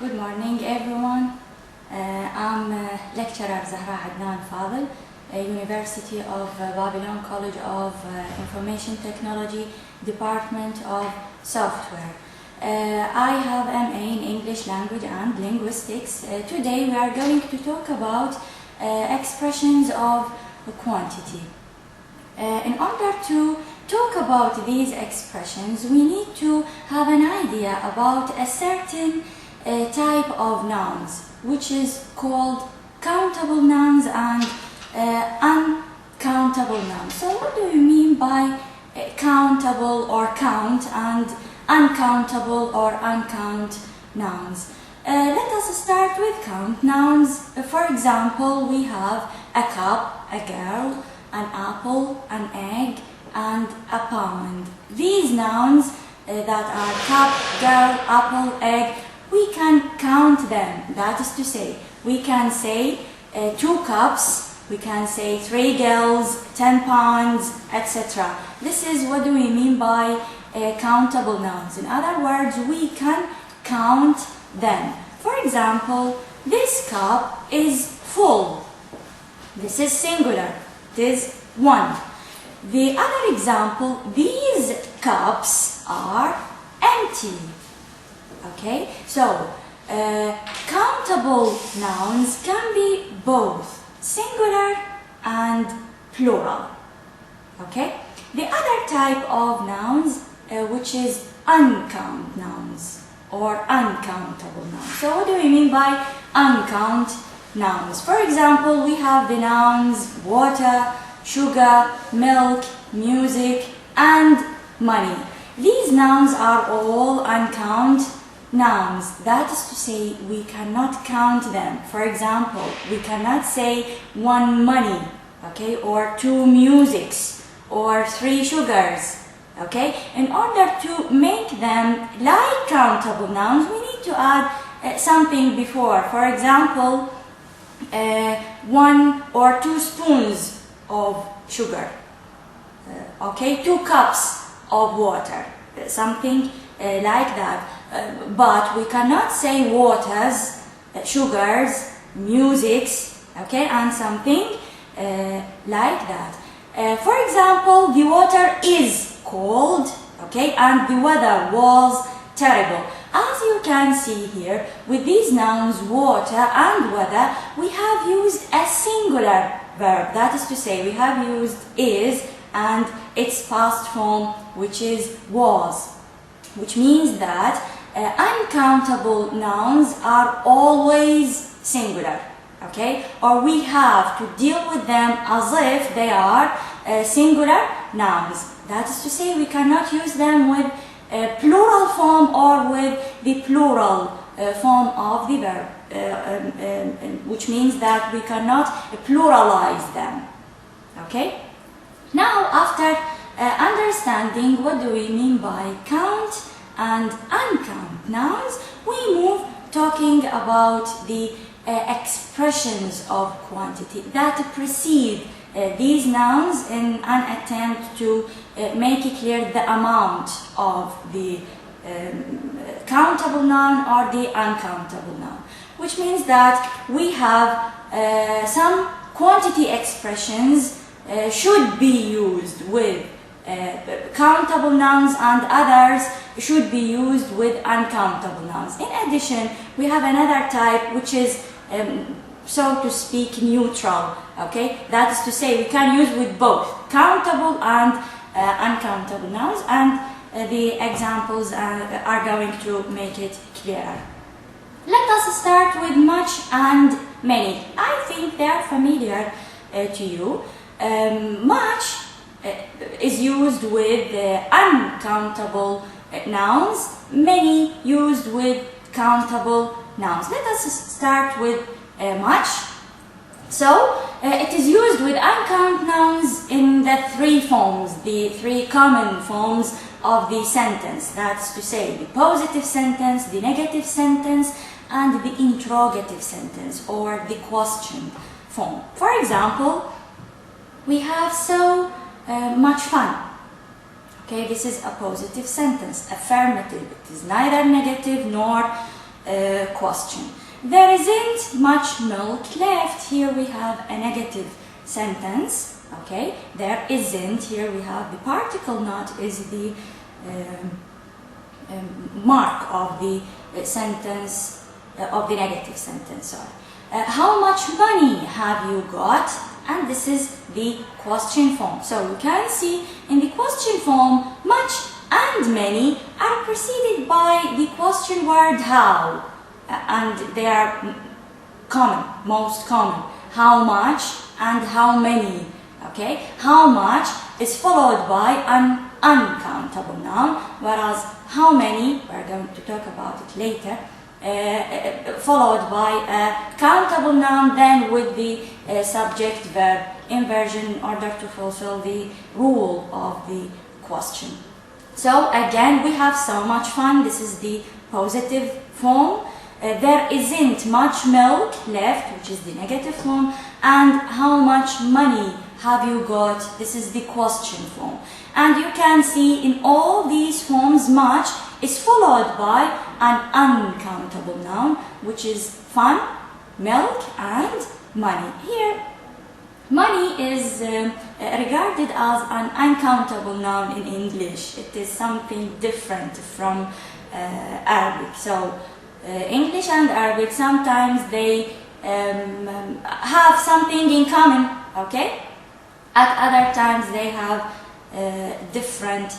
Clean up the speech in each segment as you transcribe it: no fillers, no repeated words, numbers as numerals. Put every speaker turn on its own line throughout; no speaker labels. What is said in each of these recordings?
Good morning, everyone. I'm lecturer Zahraء عدنان فاضل, University of Babylon College of Information Technology, Department of Software. I have MA in English Language and Linguistics. Today we are going to talk about expressions of quantity. In order to talk about these expressions, we need to have an idea about a certain type of nouns, which is called countable nouns and uncountable nouns. So what do you mean by countable or count and uncountable or uncount nouns? Let us start with count nouns. For example, we have a cup, a girl, an apple, an egg, and a pound. These nouns that are cup, girl, apple, egg, we can count them. That is to say, we can say 2 cups, we can say 3 girls, 10 pounds, etc. This is what do we mean by countable nouns. In other words, we can count them. For example, this cup is full. This is singular. It is 1. The other example, these cups are empty. Okay, so countable nouns can be both singular and plural. Okay, the other type of nouns which is uncount nouns or uncountable nouns. So what do we mean by uncount nouns? For example, we have the nouns water, sugar, milk, music, and money. These nouns are all uncount nouns. That is to say, we cannot count them. For example, we cannot say 1 money, okay, or 2 musics, or 3 sugars. Okay, in order to make them like countable nouns, we need to add something before. For example, 1 or 2 spoons of sugar, okay, 2 cups of water, something like that. But we cannot say waters, sugars, musics, okay, and something like that. For example, the water is cold, okay, and the weather was terrible. As you can see here, with these nouns, water and weather, we have used a singular verb. That is to say, we have used is and its past form, which is was, which means that uncountable nouns are always singular, okay, or we have to deal with them as if they are singular nouns. That is to say, we cannot use them with a plural form or with the plural form of the verb, which means that we cannot pluralize them. Okay? Now, after understanding what do we mean by count and uncount nouns, we move talking about the expressions of quantity that precede these nouns in an attempt to make it clear the amount of the countable noun or the uncountable noun, which means that we have some quantity expressions should be used with countable nouns and others should be used with uncountable nouns. In addition, we have another type which is so to speak neutral, okay? That is to say, we can use with both countable and uncountable nouns, and the examples are going to make it clearer. Let us start with much and many. I think they are familiar to you. Much is used with uncountable nouns, many used with countable nouns. Let us start with much. So, it is used with uncountable nouns in the 3 forms, the 3 common forms of the sentence. That's to say, the positive sentence, the negative sentence, and the interrogative sentence or the question form. For example, we have so much fun. Okay, this is a positive sentence, affirmative. It is neither negative nor question. There isn't much milk left. Here we have a negative sentence. Okay, there isn't. Here we have the particle not is the mark of the sentence, of the negative sentence. Sorry. How much money have you got? And this is the question form. So you can see in the question form, much and many are preceded by the question word how, and they are common, most common. How much and how many. Okay, how much is followed by an uncountable noun, whereas how many, we're going to talk about it later, followed by a countable noun, then with the subject-verb inversion in order to fulfill the rule of the question. So again, we have so much fun. This is the positive form. There isn't much milk left, which is the negative form, and how much money have you got? This is the question form. And you can see in all these forms, much is followed by an uncountable noun, which is fun, milk, and money. Here, money is regarded as an uncountable noun in English. It is something different from Arabic. So English and Arabic, sometimes they have something in common, okay? At other times they have different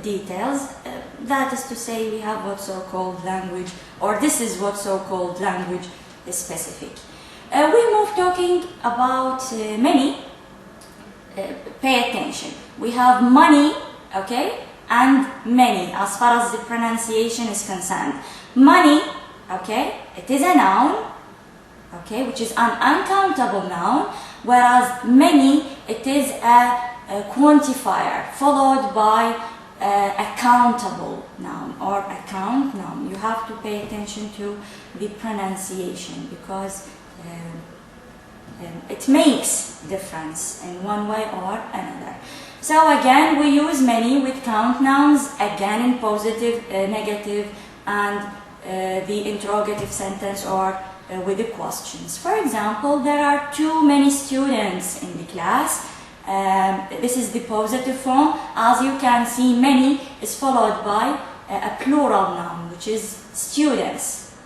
details. That is to say, we have what's so-called language, or this is what's so-called language specific. We move talking about many. Pay attention. We have money, okay, and many as far as the pronunciation is concerned. Money, okay, it is a noun, okay, which is an uncountable noun, whereas many, it is a quantifier followed by a countable noun or a count noun. You have to pay attention to the pronunciation because it makes difference in one way or another. So again, we use many with count nouns, again in positive, negative, and the interrogative sentence or with the questions. For example, there are too many students in the class. This is the positive form. As you can see, many is followed by a plural noun, which is students.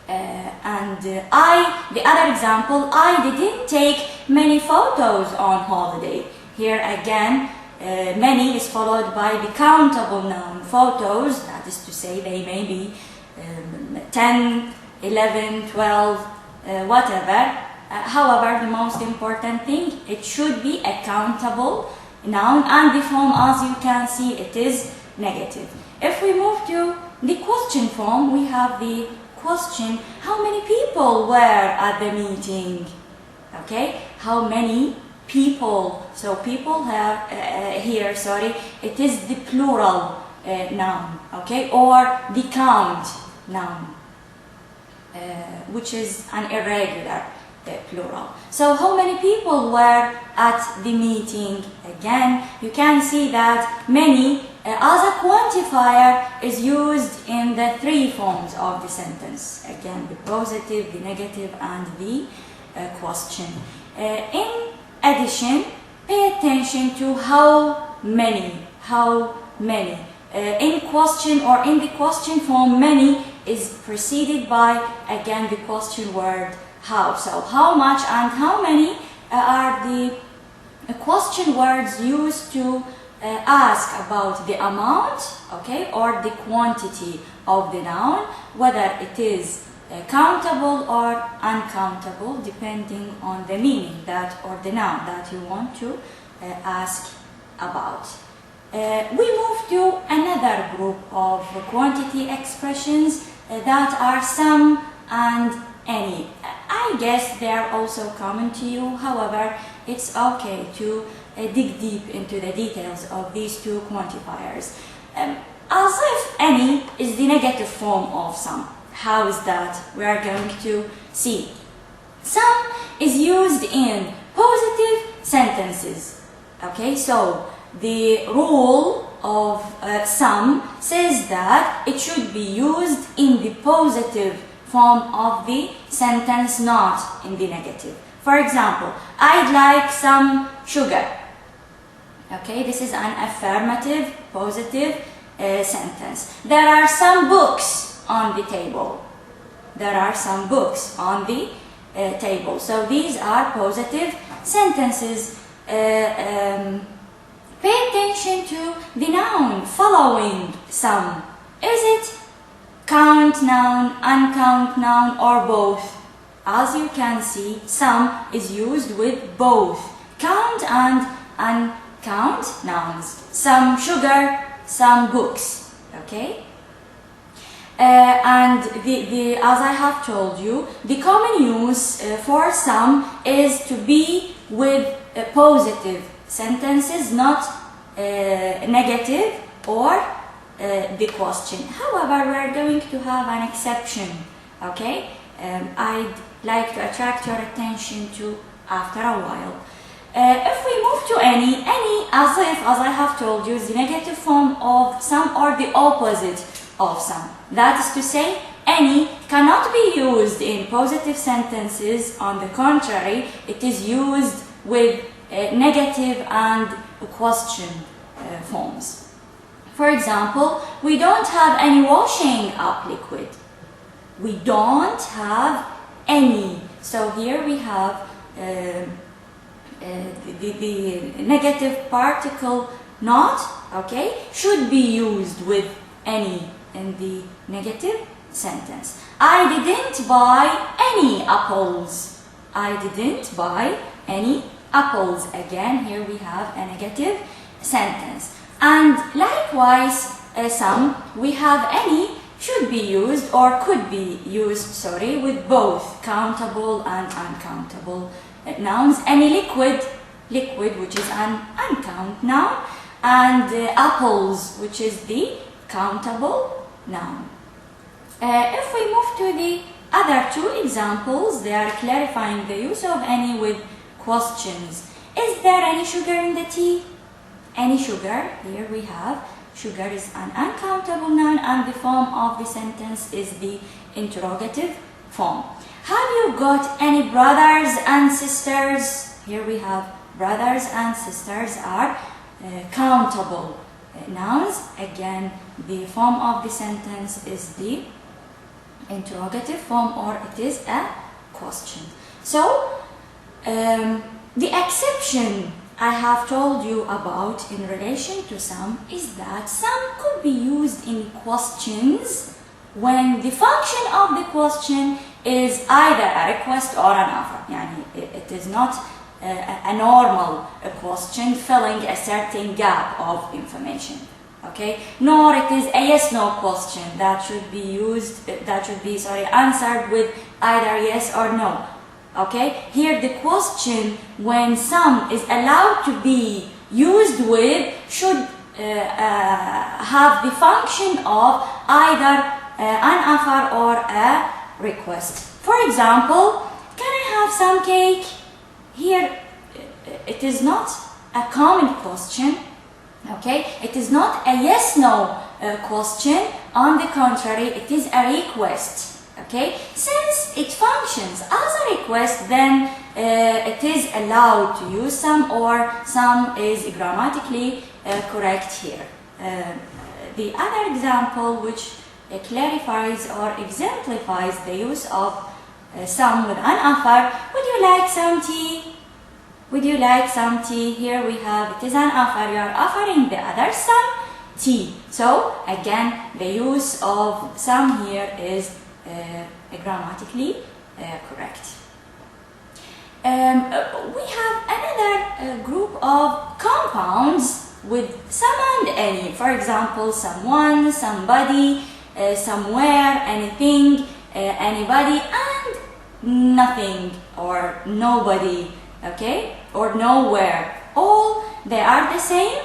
The other example, I didn't take many photos on holiday. Here again, many is followed by the countable noun, photos, that is to say they may be 10, 11, 12, whatever. However, the most important thing, it should be a countable noun, and the form, as you can see, it is negative. If we move to the question form, we have the question, how many people were at the meeting? Okay, how many people? So people have here, sorry, it is the plural noun, okay, or the count noun, which is an irregular plural. So how many people were at the meeting? Again, you can see that many as a quantifier is used in the three forms of the sentence. Again, the positive, the negative, and the question. In addition, pay attention to how many. In question or in the question form, many is preceded by, again, the question word how. So how much and how many are the question words used to ask about the amount, okay, or the quantity of the noun, whether it is countable or uncountable, depending on the meaning that or the noun that you want to ask about. We move to another group of quantity expressions that are some and any. I guess they are also common to you. However, it's okay to dig deep into the details of these two quantifiers. As if any is the negative form of some. How is that? We are going to see. Some is used in positive sentences. Okay, so the rule of some says that it should be used in the positive form of the sentence, not in the negative. For example, I'd like some sugar. Okay, this is an affirmative, positive sentence. There are some books on the table. There are some books on the table. So these are positive sentences. Pay attention to the noun following some. Is it count noun, uncount noun, or both? As you can see, some is used with both count and uncount nouns. Some sugar, some books. Okay? And as I have told you, the common use for some is to be with positive sentences, not negative or the question. However, we are going to have an exception. Okay? I'd like to attract your attention to after a while. If we move to any, as I have told you, is the negative form of some or the opposite of some. That is to say, any cannot be used in positive sentences. On the contrary, it is used with negative and question forms. For example, we don't have any washing up liquid. We don't have any. So here we have the negative particle not, okay, should be used with any in the negative sentence. I didn't buy any apples. I didn't buy any apples. Again, here we have a negative sentence. And likewise, some, we have any should be used or could be used, sorry, with both countable and uncountable nouns. Any liquid, which is an uncount noun, and apples, which is the countable noun. If we move to the other two examples, they are clarifying the use of any with questions. Is there any sugar in the tea? Any sugar, here we have, sugar is an uncountable noun and the form of the sentence is the interrogative form. Have you got any brothers and sisters? Here we have brothers and sisters are countable nouns. Again, the form of the sentence is the interrogative form or it is a question. So, the exception I have told you about in relation to some is that some could be used in questions when the function of the question is either a request or an offer. Yani it is not a normal question filling a certain gap of information. Okay, nor it is a yes/no question that should be used, answered with either yes or no. Okay, here the question when some is allowed to be used with should have the function of either an offer or a request. For example, can I have some cake? Here it is not a common question. Okay, it is not a yes/no question. On the contrary, it is a request. Okay, since it functions as a request, then it is allowed to use some, or some is grammatically correct here. The other example which clarifies or exemplifies the use of some with an offer, would you like some tea? Would you like some tea? Here we have, it is an offer, you are offering the other some tea. So again, the use of some here is grammatically correct. We have another group of compounds with some and any. For example, someone, somebody, somewhere, anything, anybody, and nothing or nobody, okay, or nowhere. All they are the same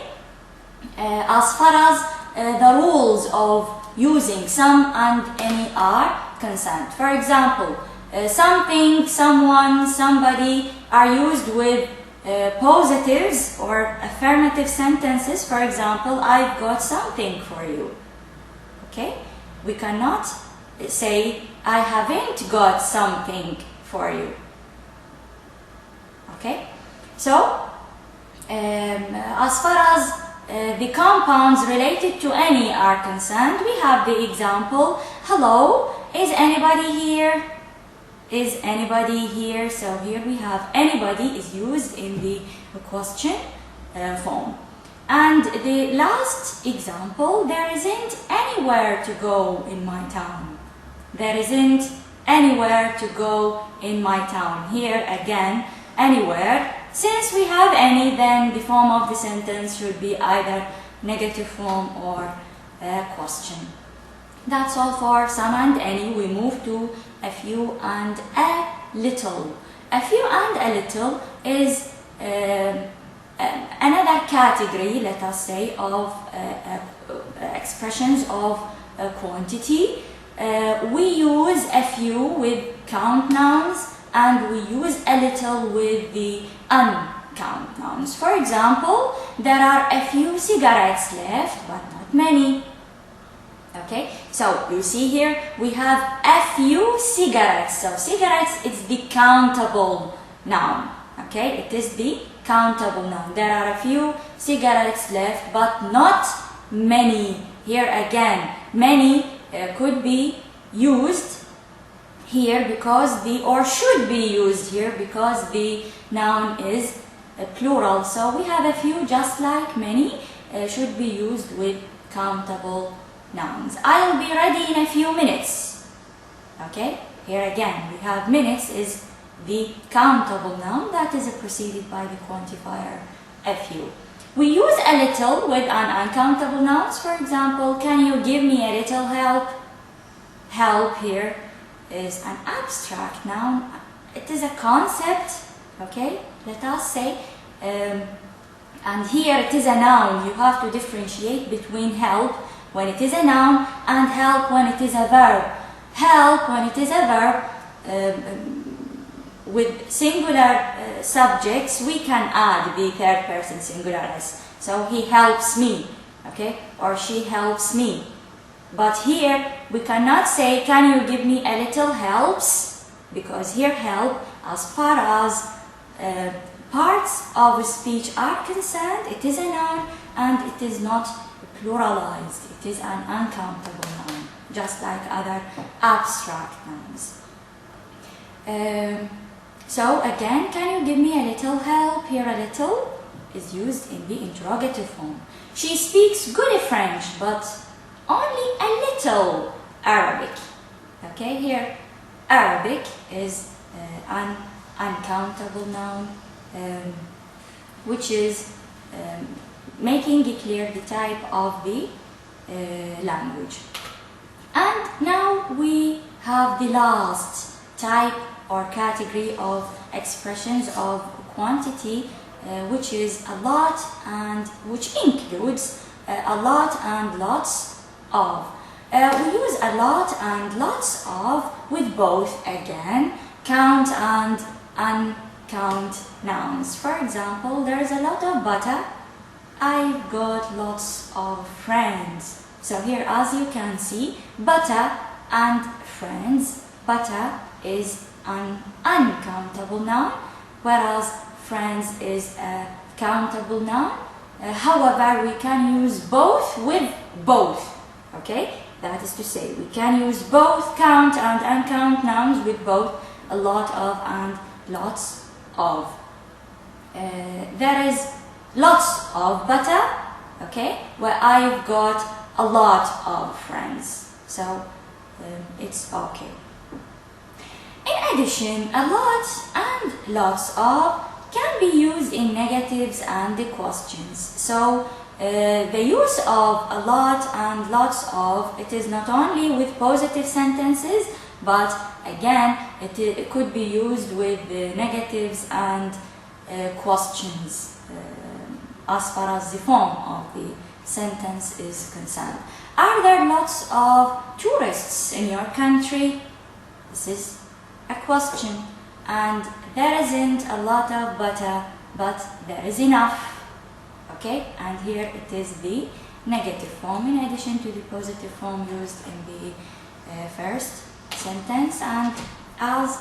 as far as the rules of using some and any are concerned. For example, something, someone, somebody are used with positives or affirmative sentences. For example, I've got something for you. Okay? We cannot say I haven't got something for you. Okay? So, as far as the compounds related to any are concerned, we have the example, hello, is anybody here? Is anybody here? So here we have anybody is used in the question form. And the last example, there isn't anywhere to go in my town. There isn't anywhere to go in my town. Here again, anywhere. Since we have any, then the form of the sentence should be either negative form or question. That's all for some and any. We move to a few and a little. A few and a little is another category, let us say, of expressions of quantity. We use a few with count nouns and we use a little with the uncount nouns. For example, there are a few cigarettes left, but not many. Okay, so you see here we have a few cigarettes. So cigarettes is the countable noun. Okay, it is the countable noun. There are a few cigarettes left, but not many. Here again, many could be used here because the, or should be used here because the noun is plural. So we have a few just like many should be used with countable nouns. I'll be ready in a few minutes. Okay, here again we have minutes is the countable noun that is preceded by the quantifier a few. We use a little with an uncountable nouns. For example, can you give me a little help? Help here is an abstract noun. It is a concept. Okay, let us say, and here it is a noun. You have to differentiate between help when it is a noun and help when it is a verb. Help when it is a verb, with singular subjects, we can add the third person singular s. So he helps me, okay, or she helps me. But here we cannot say, can you give me a little helps? Because here help, as far as parts of speech are concerned, it is a noun and it is not pluralized. It is an uncountable noun, just like other abstract nouns. So again, can you give me a little help? Here a little is used in the interrogative form. She speaks good French, but only a little Arabic. Okay, here Arabic is an uncountable noun, which is making it clear the type of the language. And now we have the last type or category of expressions of quantity, which is a lot and which includes a lot and lots of. We use a lot and lots of with both again count and uncount nouns. For example, there is a lot of butter. I've got lots of friends. So here, as you can see, butter and friends. Butter is an uncountable noun, whereas friends is a countable noun. However, we can use both with both. Okay, that is to say, we can use both count and uncount nouns with both a lot of and lots of. There is lots of butter, okay, where I've got a lot of friends. So it's okay. In addition, a lot and lots of can be used in negatives and the questions. So the use of a lot and lots of, it is not only with positive sentences, but again it could be used with the negatives and questions as far as the form of the sentence is concerned. Are there lots of tourists in your country? This is a question. And there isn't a lot of butter but there is enough. Okay, and here it is the negative form in addition to the positive form used in the first sentence. And as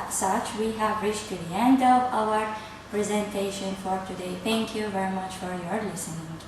such, we have reached to the end of our presentation for today. Thank you very much for your listening.